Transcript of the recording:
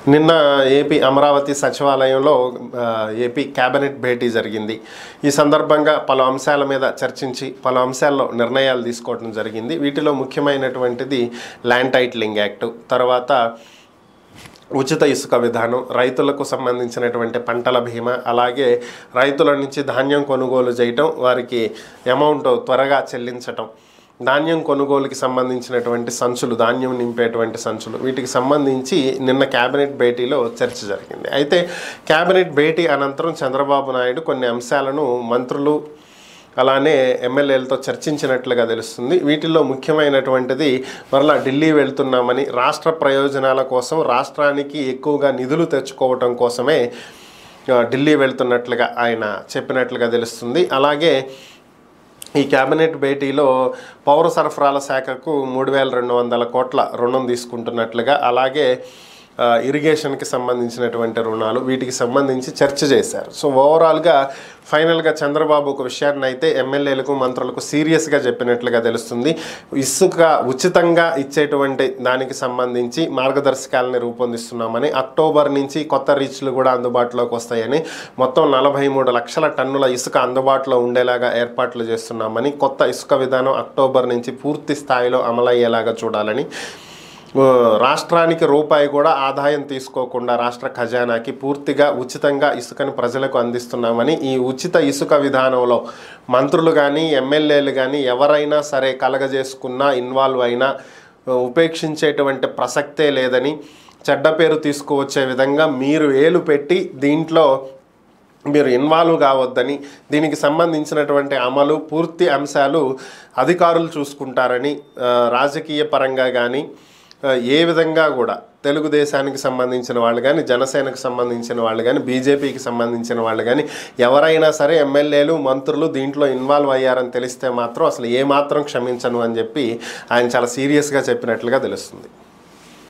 నిన్న ఏపీ అమరావతి సచివాలయంలో AP cabinet భేటీ జరిగింది. ఈ సందర్భంగా పలు అంశాల మీద చర్చించి పలు అంశాల్లో నిర్ణయాలు తీసుకోవడం జరిగింది. వీటిలో ముఖ్యమైనటువంటిది ల్యాండ్ టైటిలింగ్ యాక్ట్, తర్వాత ఉచిత ఇసుక విధానం, రైతులకు సంబంధించినటువంటి పంటల బీమా, అలాగే రైతుల నుంచి ధాన్యం కొనుగోలు చేయటం, వారికి అమౌంట్ త్వరగా చెల్లించటం, ధాన్యం కొనుగోలుకి సంబంధించినటువంటి సంచులు, ధాన్యం నింపేటువంటి సంచులు, వీటికి సంబంధించి నిన్న కేబినెట్ భేటీలో చర్చ జరిగింది. అయితే కేబినెట్ భేటీ అనంతరం చంద్రబాబు నాయుడు కొన్ని అంశాలను మంత్రులు అలానే ఎమ్మెల్యేలతో చర్చించినట్లుగా తెలుస్తుంది. వీటిల్లో ముఖ్యమైనటువంటిది మరలా ఢిల్లీ వెళ్తున్నామని, రాష్ట్ర ప్రయోజనాల కోసం రాష్ట్రానికి ఎక్కువగా నిధులు తెచ్చుకోవటం కోసమే ఢిల్లీ వెళ్తున్నట్లుగా ఆయన చెప్పినట్లుగా తెలుస్తుంది. అలాగే ఈ కేబినెట్ భేటీలో పౌర సరఫరాల శాఖకు 3200 కోట్ల రుణం తీసుకుంటున్నట్లుగా, అలాగే ఇరిగేషన్కి సంబంధించినటువంటి రుణాలు, వీటికి సంబంధించి చర్చ చేశారు. సో ఓవరాల్గా ఫైనల్గా చంద్రబాబు ఒక విషయాన్ని అయితే ఎమ్మెల్యేలకు మంత్రులకు సీరియస్గా చెప్పినట్లుగా తెలుస్తుంది. ఇసుక ఉచితంగా ఇచ్చేటువంటి దానికి సంబంధించి మార్గదర్శకాలని రూపొందిస్తున్నామని, అక్టోబర్ నుంచి కొత్త రీచ్లు కూడా అందుబాటులోకి వస్తాయని, మొత్తం 43 లక్షల టన్నుల ఇసుక అందుబాటులో ఉండేలాగా ఏర్పాట్లు చేస్తున్నామని, కొత్త ఇసుక విధానం అక్టోబర్ నుంచి పూర్తి స్థాయిలో అమలయ్యేలాగా చూడాలని, రాష్ట్రానికి రూపాయి కూడా ఆదాయం తీసుకోకుండా రాష్ట్ర ఖజానాకి పూర్తిగా ఉచితంగా ఇసుకను ప్రజలకు అందిస్తున్నామని, ఈ ఉచిత ఇసుక విధానంలో మంత్రులు కానీ ఎమ్మెల్యేలు కానీ ఎవరైనా సరే కలగజేసుకున్నా, ఇన్వాల్వ్ అయినా ఉపేక్షించేటువంటి ప్రసక్తే లేదని, చెడ్డ పేరు తీసుకువచ్చే విధంగా మీరు ఏలు పెట్టి దీంట్లో మీరు ఇన్వాల్వ్ కావద్దని, దీనికి సంబంధించినటువంటి అమలు పూర్తి అంశాలు అధికారులు చూసుకుంటారని, రాజకీయ పరంగా కానీ ఏ విధంగా కూడా తెలుగుదేశానికి సంబంధించిన వాళ్ళు కానీ, జనసేనకు సంబంధించిన వాళ్ళు కానీ, బీజేపీకి సంబంధించిన వాళ్ళు కానీ ఎవరైనా సరే ఎమ్మెల్యేలు మంత్రులు దీంట్లో ఇన్వాల్వ్ అయ్యారని తెలిస్తే మాత్రం అసలు ఏమాత్రం క్షమించను అని చెప్పి ఆయన చాలా సీరియస్గా చెప్పినట్లుగా తెలుస్తుంది.